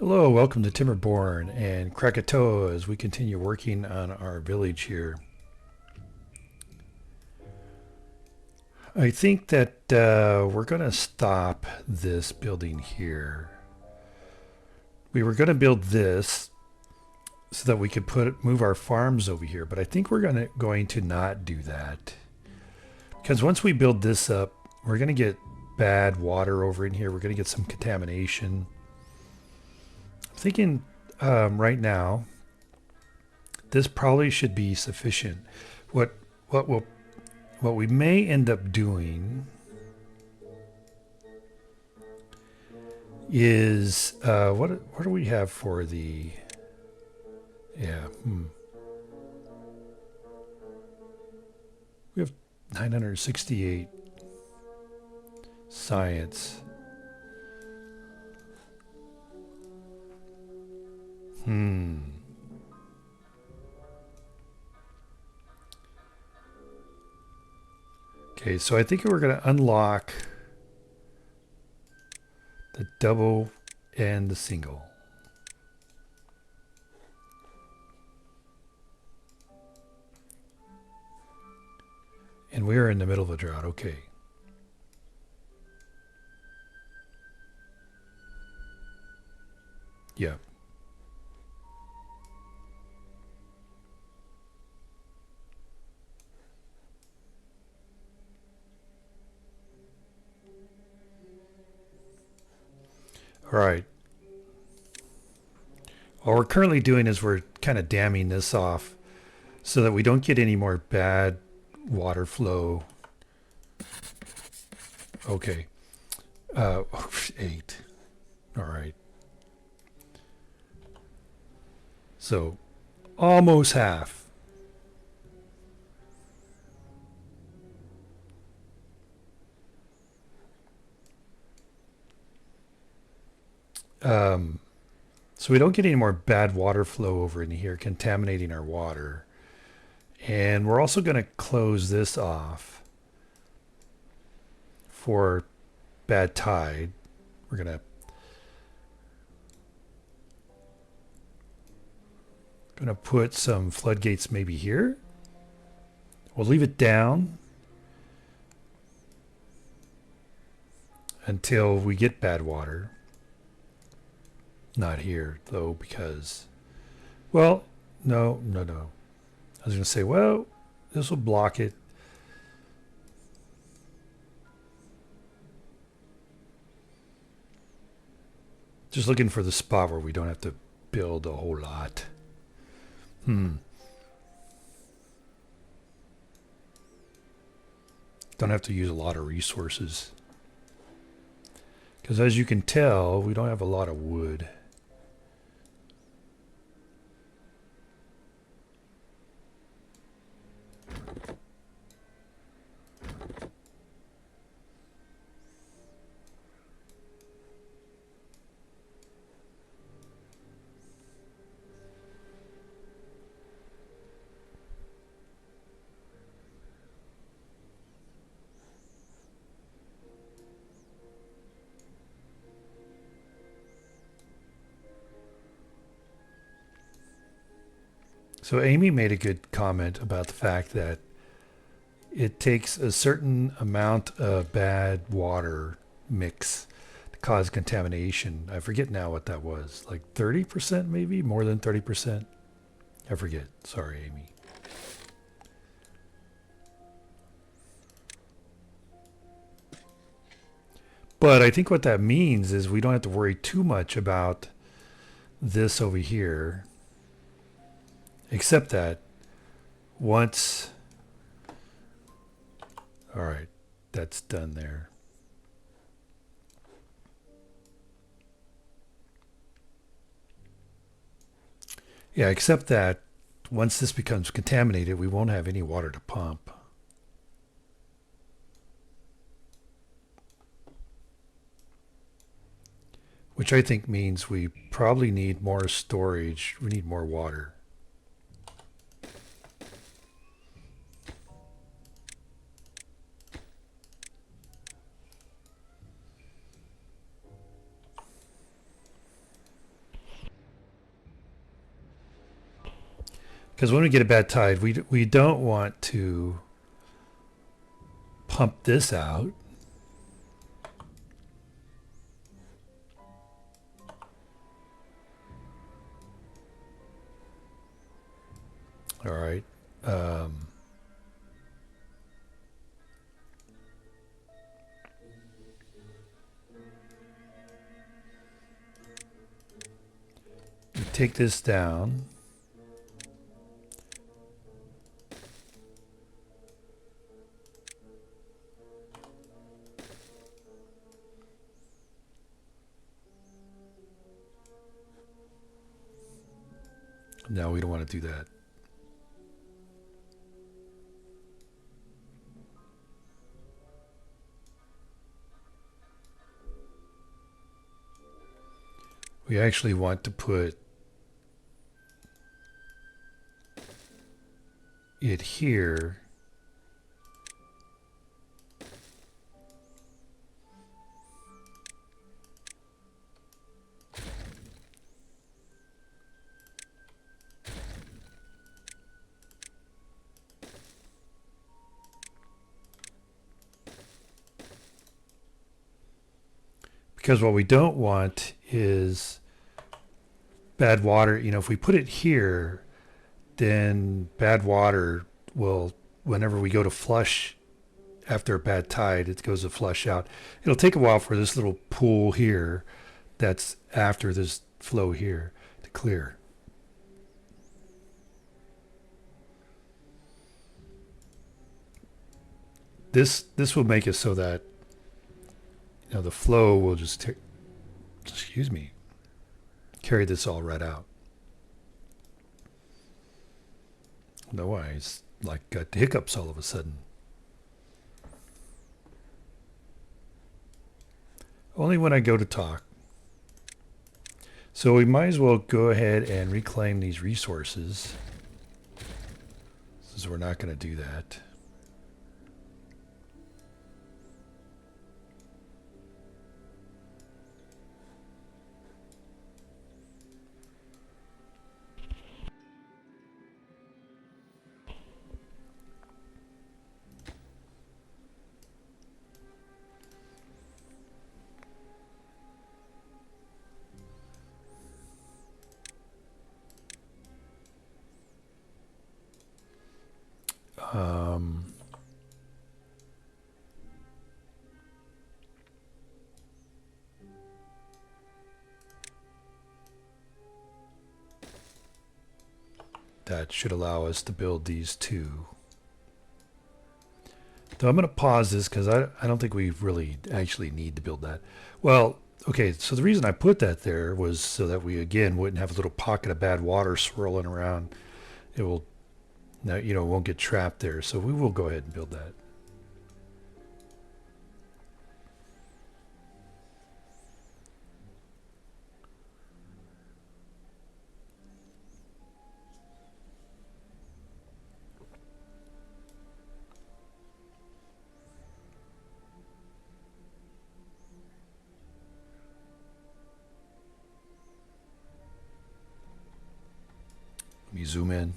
Hello, welcome to Timberborn and Krakatoa as we continue working on our village here. I think that we're going to stop this building here. We were going to build this so that we could move our farms over here, but I think we're going to not do that. Because once we build this up, we're going to get bad water over in here. We're going to get some contamination. I'm thinking right now this probably should be sufficient. What what will what we may end up doing is what do we have for the we have 968 science. Okay, so I think we're going to unlock the double and the single. And we are in the middle of a drought. Okay. Yeah. All right. What we're currently doing is we're kind of damming this off so that we don't get any more bad water flow. Okay. 8. All right. So almost half. So we don't get any more bad water flow over in here, contaminating our water. And we're also going to close this off for bad tide. We're gonna put some floodgates maybe here. We'll leave it down until we get bad water. Not here though, because, well, no. I was gonna say, well, this will block it. Just looking for the spot where we don't have to build a whole lot. Don't have to use a lot of resources. Because as you can tell, we don't have a lot of wood. So Amy made a good comment about the fact that it takes a certain amount of bad water mix to cause contamination. I forget now what that was. Like 30% maybe? More than 30%? I forget. Sorry, Amy. But I think what that means is we don't have to worry too much about this over here. Except that once, all right, that's done there. Yeah, except that once this becomes contaminated, we won't have any water to pump. Which I think means we probably need more storage. We need more water. Because when we get a bad tide, we don't want to pump this out. All right. Take this down. No, we don't want to do that. We actually want to put it here. Because what we don't want is bad water. You know, if we put it here, then bad water will, whenever we go to flush after a bad tide, it goes to flush out. It'll take a while for this little pool here that's after this flow here to clear. This will make it so that, you know, the flow will just carry this all right out. Otherwise, like, got the hiccups all of a sudden. Only when I go to talk. So we might as well go ahead and reclaim these resources, since we're not going to do that. That should allow us to build these two. So I'm going to pause this because I don't think we really actually need to build that. Well, okay, so the reason I put that there was so that we, again, wouldn't have a little pocket of bad water swirling around. It will, you know, won't get trapped there. So we will go ahead and build that. Let me zoom in.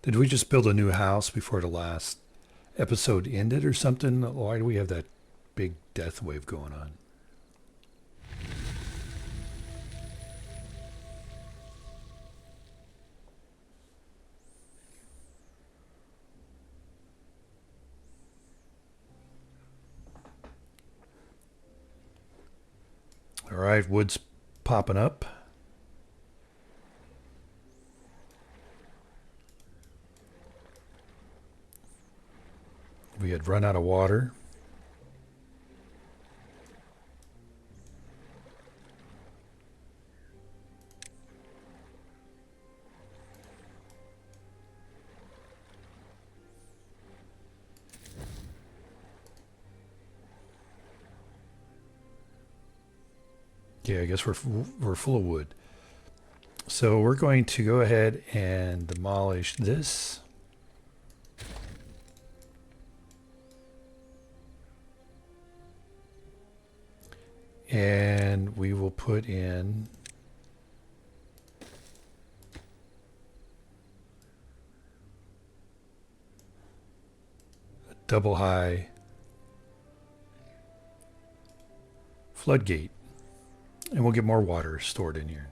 Did we just build a new house before the last episode ended or something? Why do we have that big death wave going on? All right, wood's popping up. We had run out of water. Yeah, I guess we're full of wood. So we're going to go ahead and demolish this. And we will put in a double high floodgate. And we'll get more water stored in here.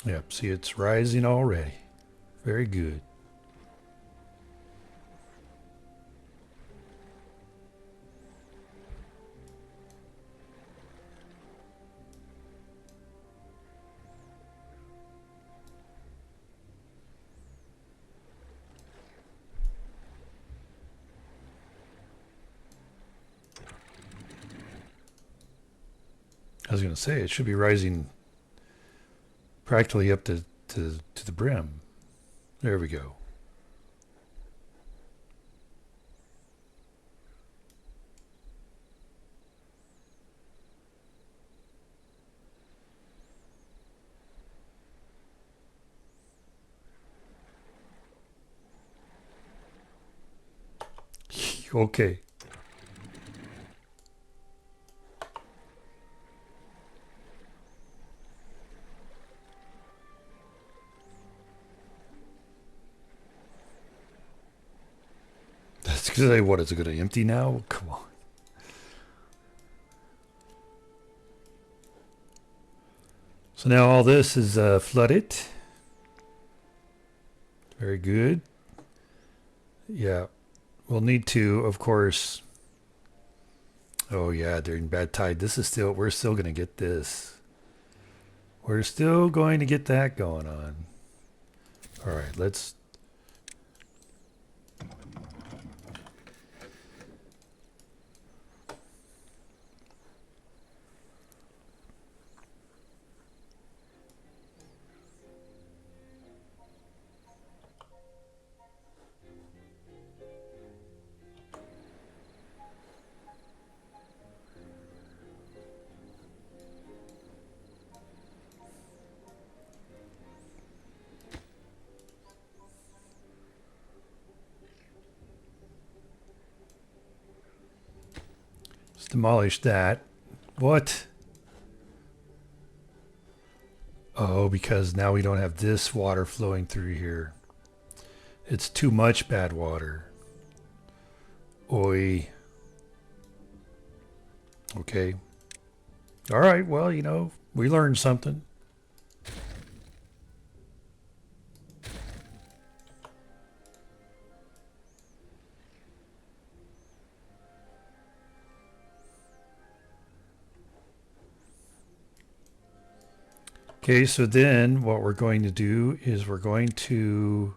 Yep, see, it's rising already. Very good. I was going to say, it should be rising practically up to the brim. There we go. Okay. That's because what is it going to empty now? Come on. So now all this is flooded. Very good. Yeah. We'll need to, of course. Oh yeah, during bad tide. We're still going to get this. We're still going to get that going on. All right, let's. Let's demolish that. What? Oh, because now we don't have this water flowing through here. It's too much bad water. Oi. Okay. All right, well, we learned something. Okay, so then what we're going to do is we're going to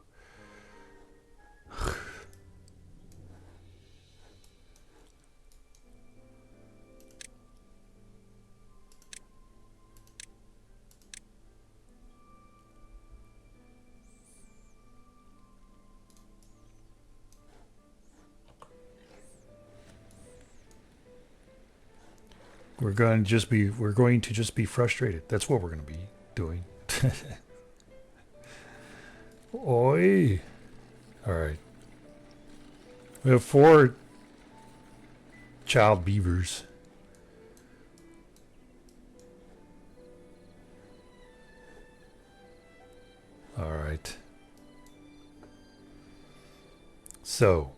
we're going to just be frustrated. That's what we're going to be doing. Oi. All right. We have 4 child beavers. All right. So,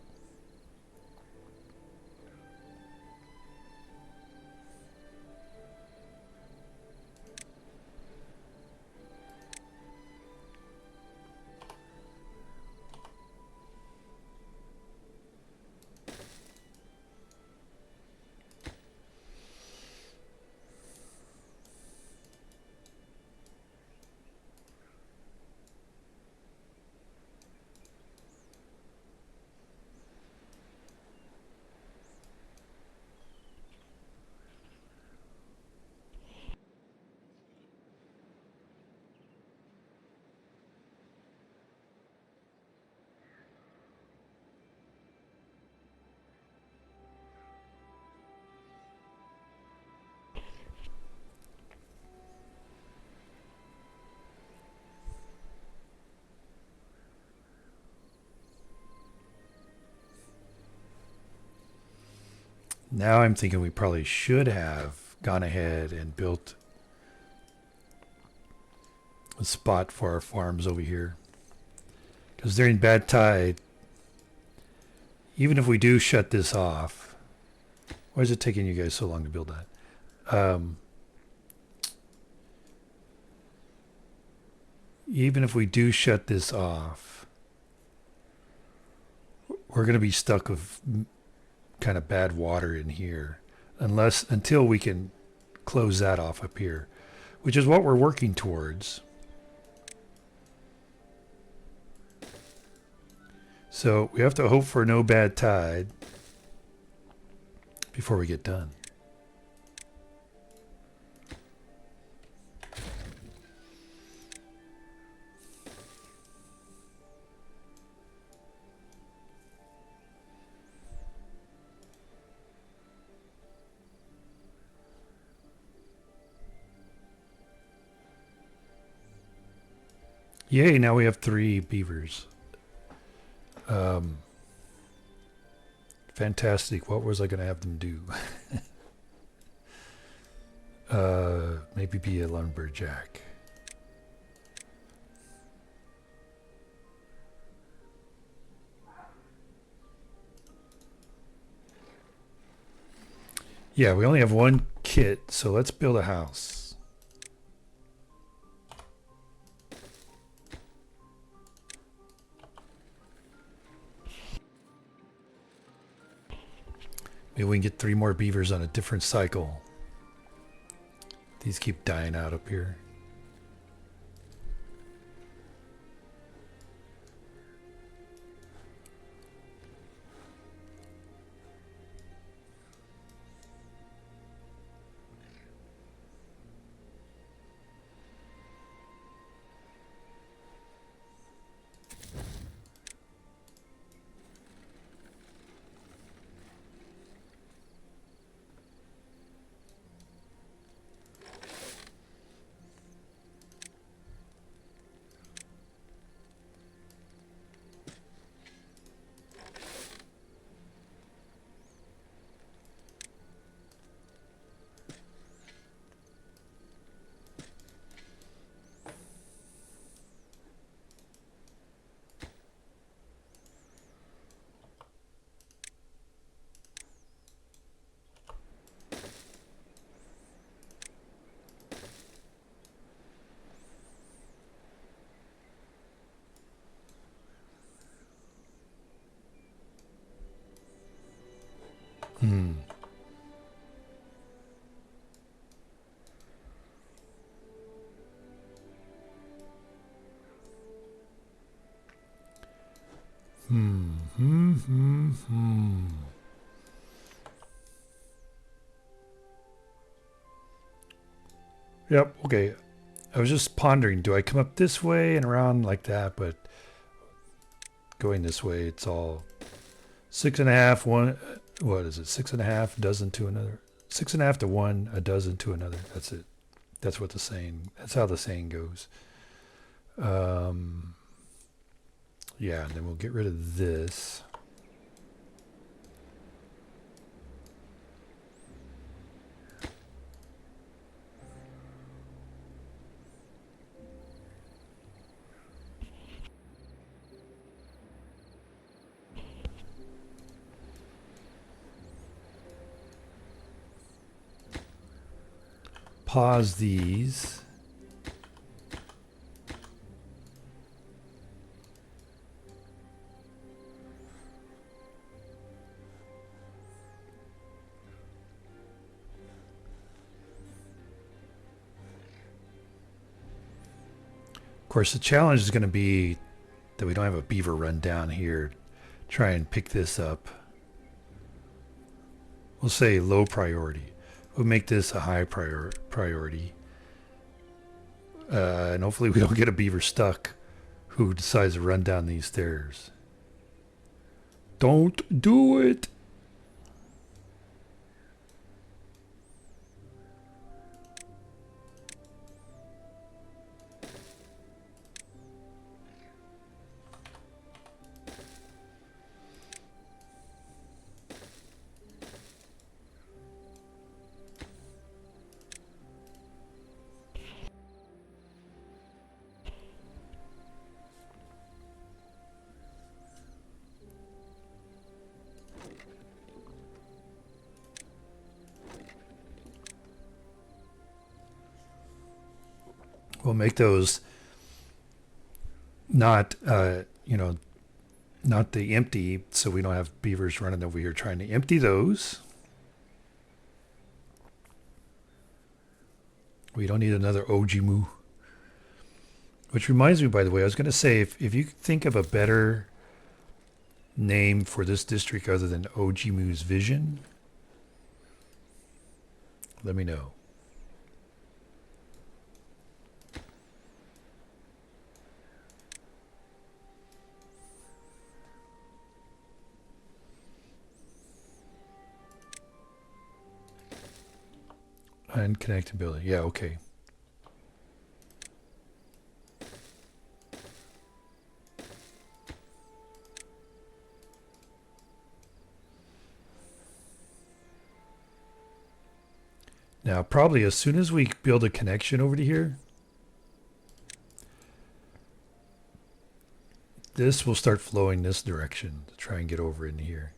Now I'm thinking we probably should have gone ahead and built a spot for our farms over here. Because during bad tide, even if we do shut this off, why is it taking you guys so long to build that? Even if we do shut this off, we're going to be stuck with kind of bad water in here until we can close that off up here, which is what we're working towards. So we have to hope for no bad tide before we get done. Yay, now we have 3 beavers. Fantastic. What was I going to have them do? Maybe be a lumberjack. Yeah, we only have 1 kit, so let's build a house. Maybe we can get 3 more beavers on a different cycle. These keep dying out up here. Hmm. Yep, okay. I was just pondering, do I come up this way and around like that? But going this way, it's all 6.5, 1, what is it? 6.5, dozen to another. 6.5 to 1, a dozen to another. That's it. That's what the saying, that's how the saying goes. Yeah, and then we'll get rid of this. Pause these. Of course, the challenge is going to be that we don't have a beaver run down here. Try and pick this up. We'll say low priority. We'll make this a high priority. And hopefully we don't get a beaver stuck who decides to run down these stairs. Don't do it! We'll make those not, not the empty, so we don't have beavers running over here trying to empty those. We don't need another Ojimu. Which reminds me, by the way, I was going to say, if you think of a better name for this district other than Ojimu's Vision, let me know. Unconnectability. Yeah, okay. Now, probably as soon as we build a connection over to here, this will start flowing this direction to try and get over in here.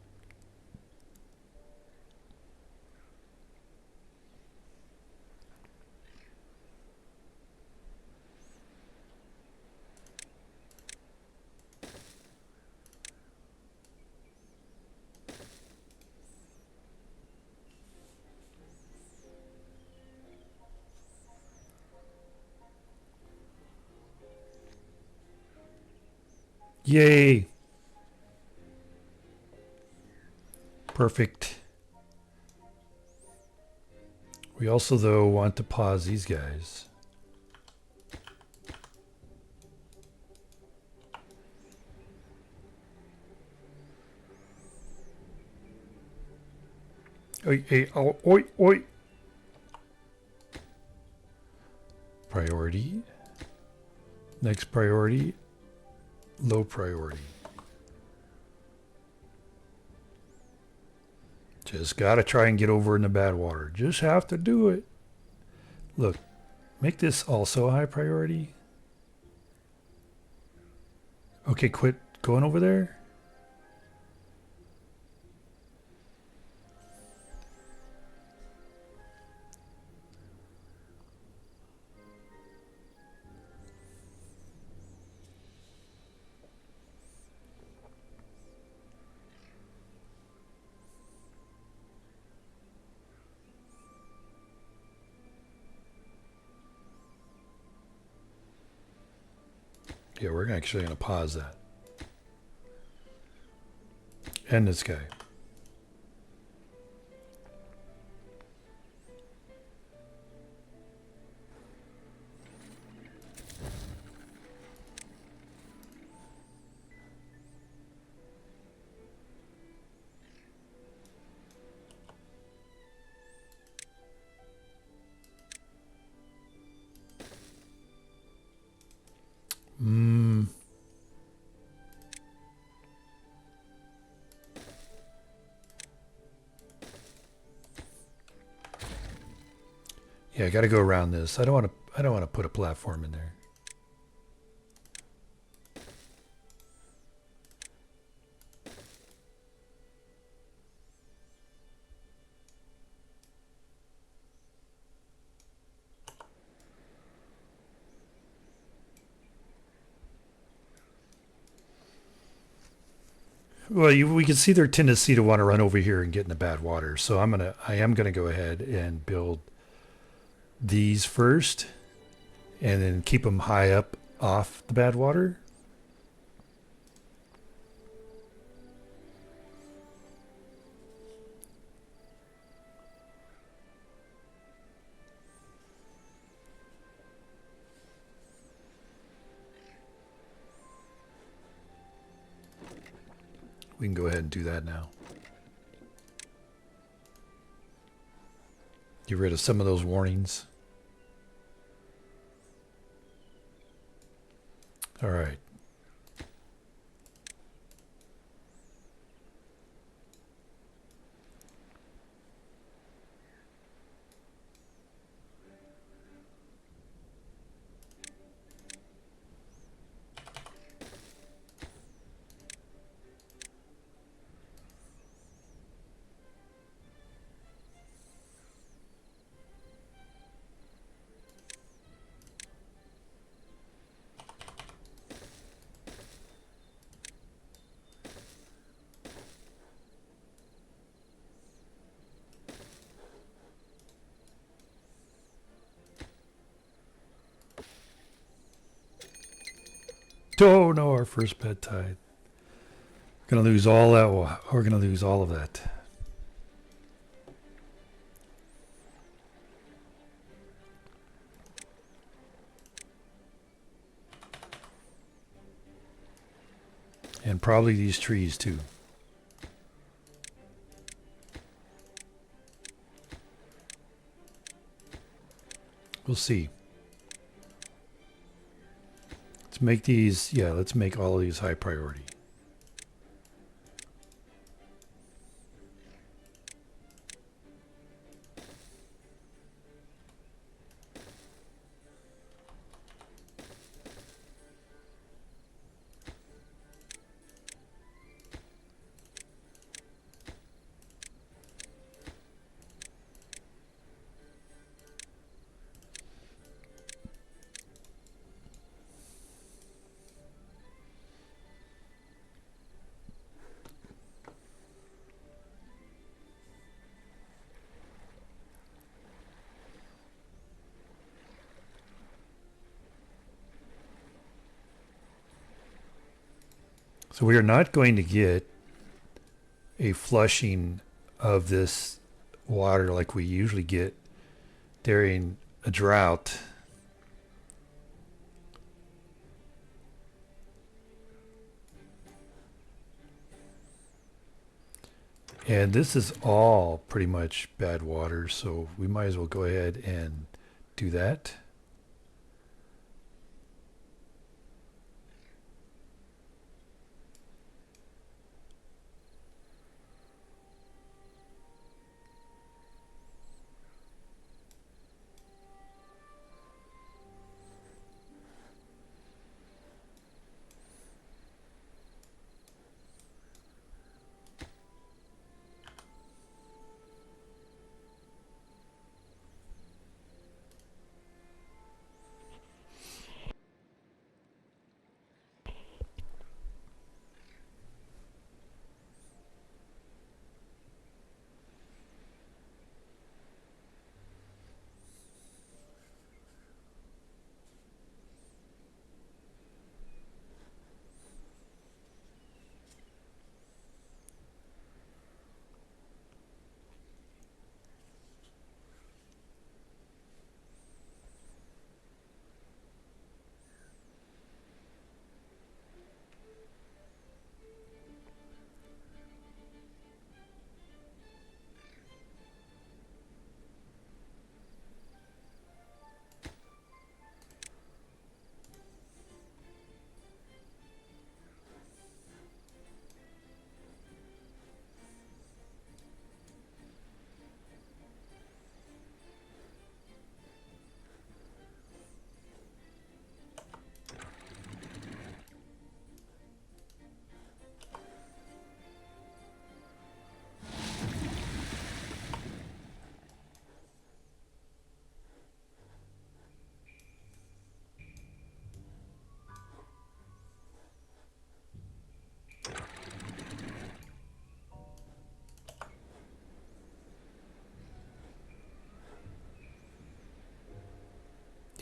Yay! Perfect. We also, though, want to pause these guys. Oi, oi, oh, oi, oi. Priority. Next priority. Low priority. Just gotta try and get over in the bad water. Just have to do it. Look, make this also a high priority. Okay, quit going over there. Yeah, we're actually going to pause that. And this guy. Yeah, I got to go around this. I don't want to put a platform in there. Well, we can see their tendency to want to run over here and get in the bad water. So I am gonna go ahead and build these first, and then keep them high up off the bad water. We can go ahead and do that now. Get rid of some of those warnings. All right. Oh no, our first bed tide. We're gonna lose all that. We're gonna lose all of that. And probably these trees too. We'll see. Let's make these, yeah, let's make all of these high priority. So we are not going to get a flushing of this water like we usually get during a drought. And this is all pretty much bad water, so we might as well go ahead and do that.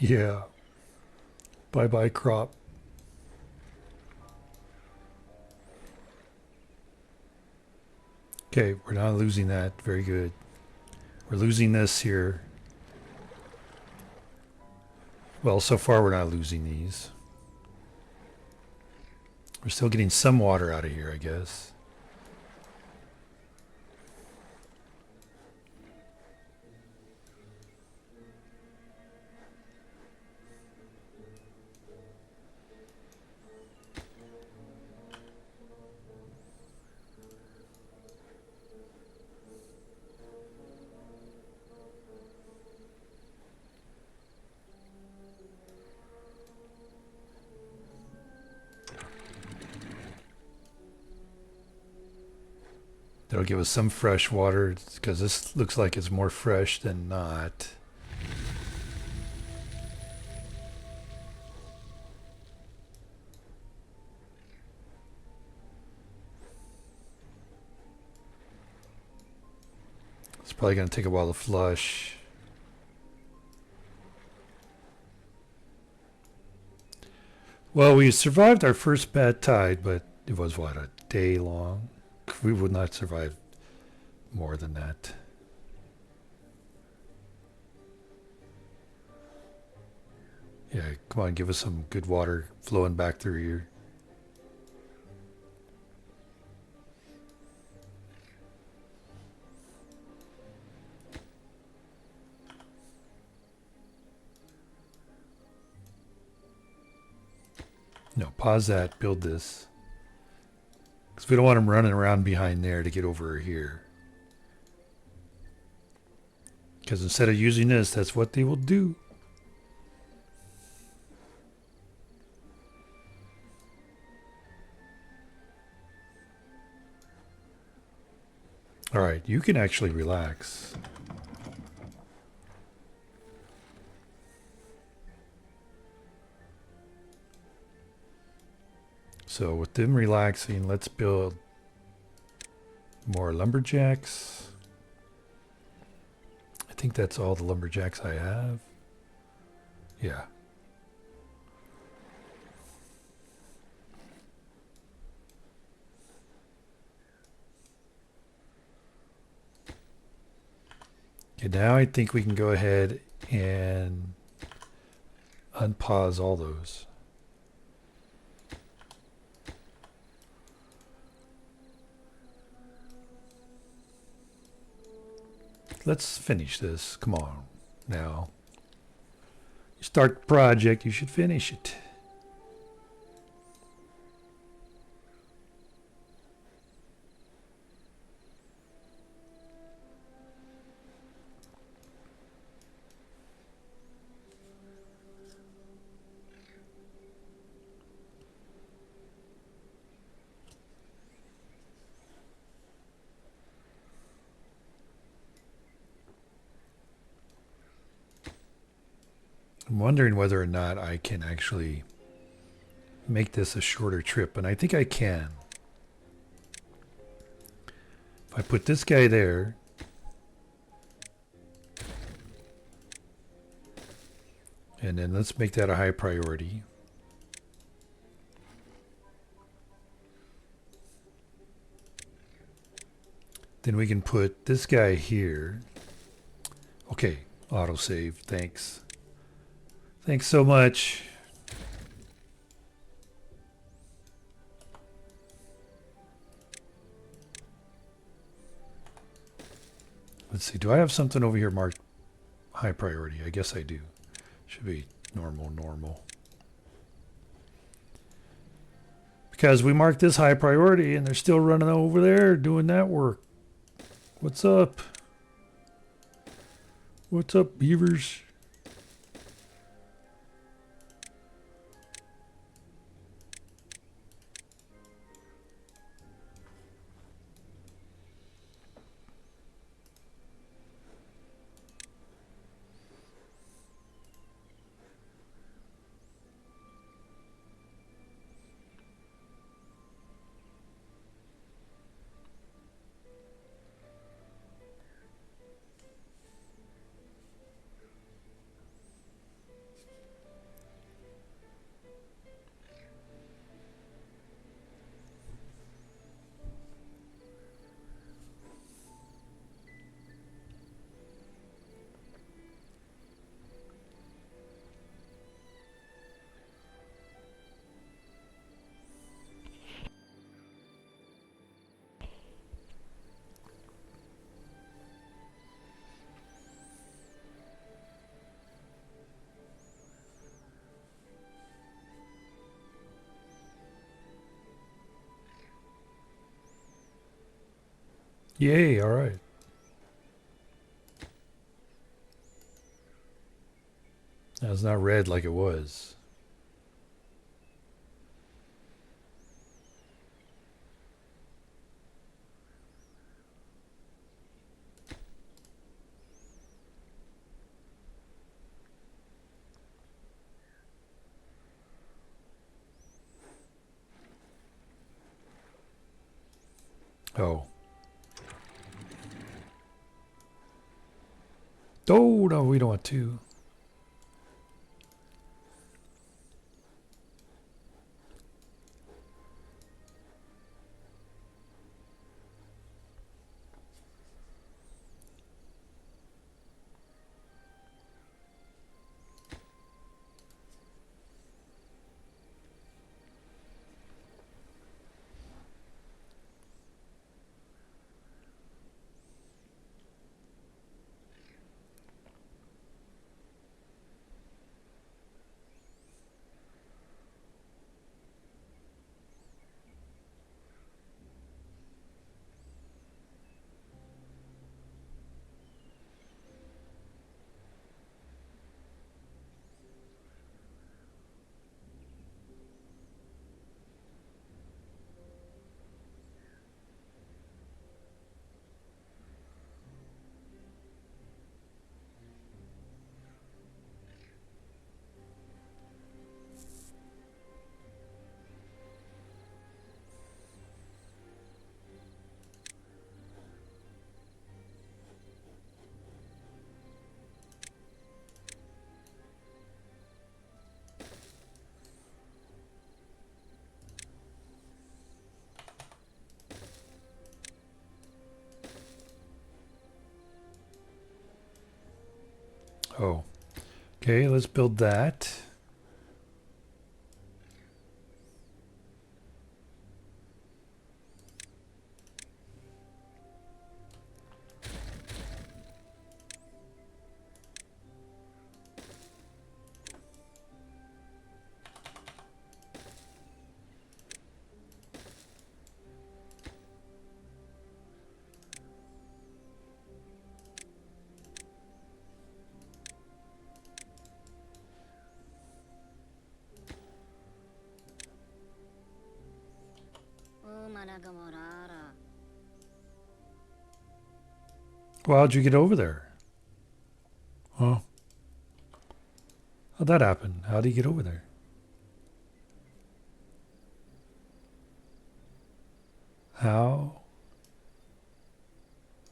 Yeah. Bye bye crop. Okay, we're not losing that. Very good. We're losing this here. Well, so far we're not losing these. We're still getting some water out of here, I guess. That'll give us some fresh water because this looks like it's more fresh than not. It's probably going to take a while to flush. Well, we survived our first bad tide, but it was what, a day long? We would not survive more than that. Yeah, come on, give us some good water flowing back through here. No, pause that, build this. Because we don't want them running around behind there to get over here. Because instead of using this, that's what they will do. All right, you can actually relax. So with them relaxing, let's build more lumberjacks. I think that's all the lumberjacks I have. Yeah. Okay, now I think we can go ahead and unpause all those. Let's finish this. Come on. Now, you start the project, you should finish it. I'm wondering whether or not I can actually make this a shorter trip, and I think I can. If I put this guy there, and then let's make that a high priority. Then we can put this guy here. Okay, autosave, thanks. Thanks so much. Let's see, do I have something over here marked high priority? I guess I do. Should be normal. Because we marked this high priority and they're still running over there doing that work. What's up? What's up, beavers? Yay, all right. Now it's not red like it was. Oh. Oh, no, we don't want to. Oh, okay, let's build that. Well, how'd you get over there? Oh, how'd that happen? How'd you get over there? How?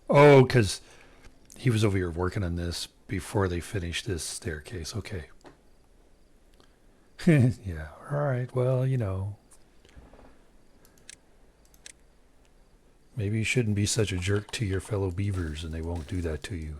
Oh, because he was over here working on this before they finished this staircase. Okay. Yeah. All right. Well, maybe you shouldn't be such a jerk to your fellow beavers and they won't do that to you.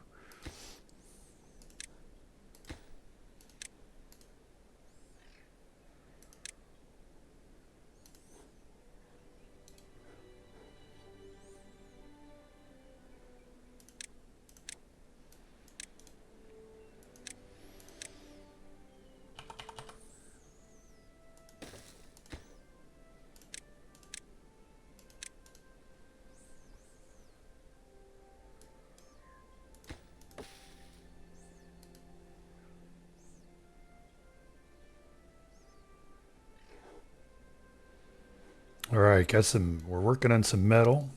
All right. We're working on some metal.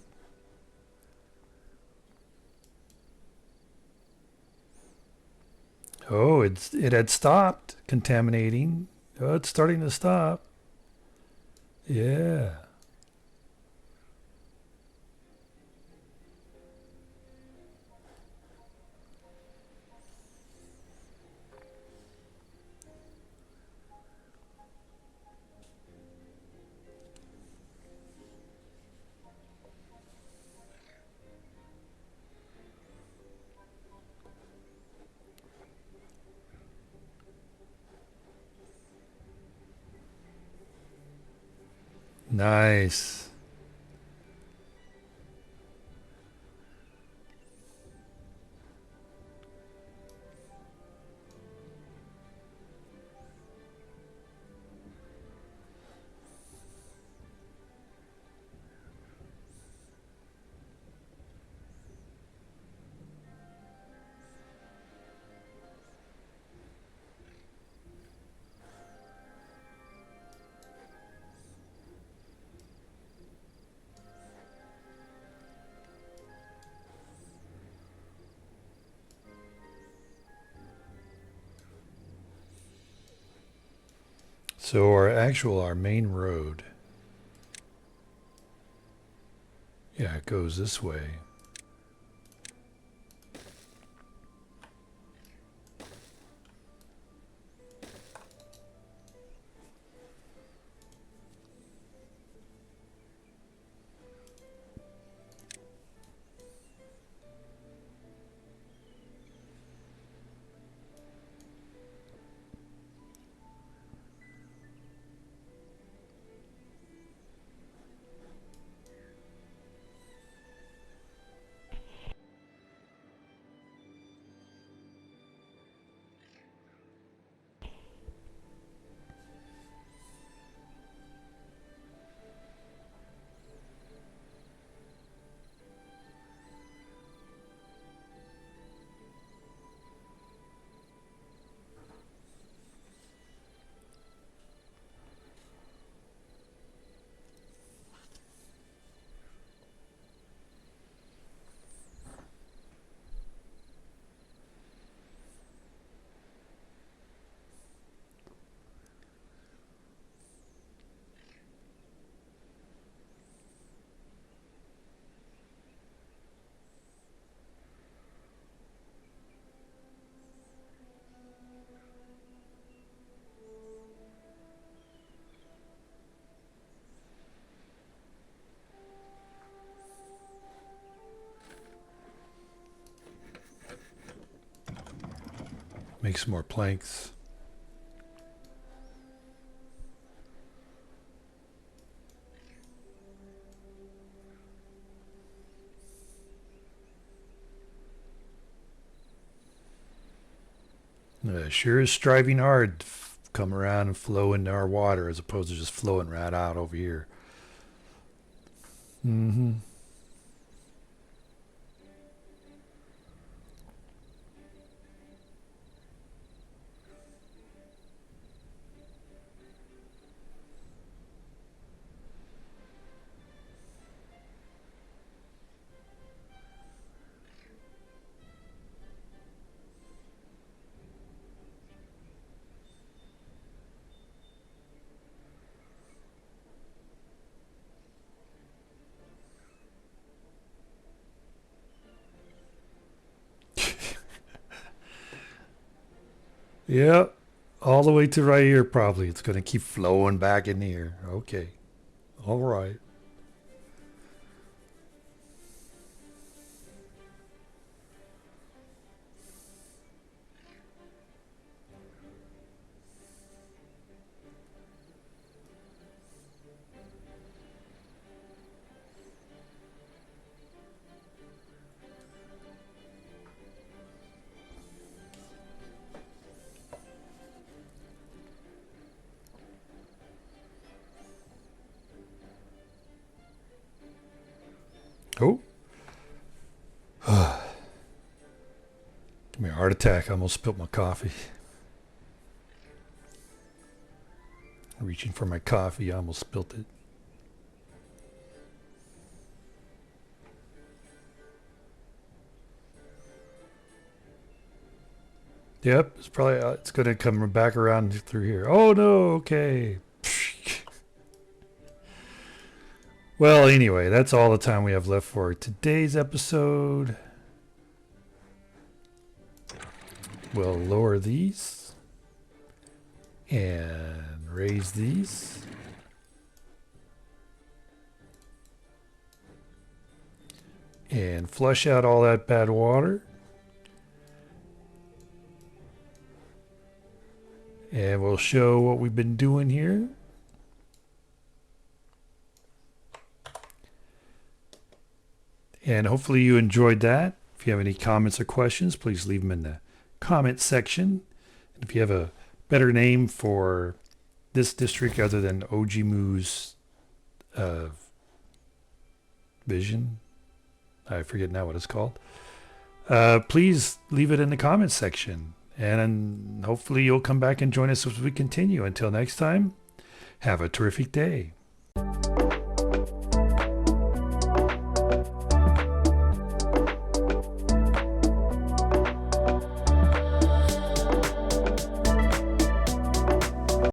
Oh, it had stopped contaminating. Oh, it's starting to stop. Yeah. Nice. So our main road, yeah, it goes this way. Make some more planks. Sure is striving hard to come around and flow into our water as opposed to just flowing right out over here. Mm-hmm. Yeah, all the way to right here probably. It's going to keep flowing back in here. Okay. All right. Oh. Give me a heart attack. I almost spilled my coffee. Reaching for my coffee, I almost spilled it. Yep, it's probably it's gonna come back around through here. Oh no, okay. Well, anyway, that's all the time we have left for today's episode. We'll lower these and raise these. And flush out all that bad water. And we'll show what we've been doing here. And hopefully you enjoyed that. If you have any comments or questions, please leave them in the comment section. And if you have a better name for this district other than Ojimu's vision, I forget now what it's called, please leave it in the comments section. And hopefully you'll come back and join us as we continue. Until next time, have a terrific day.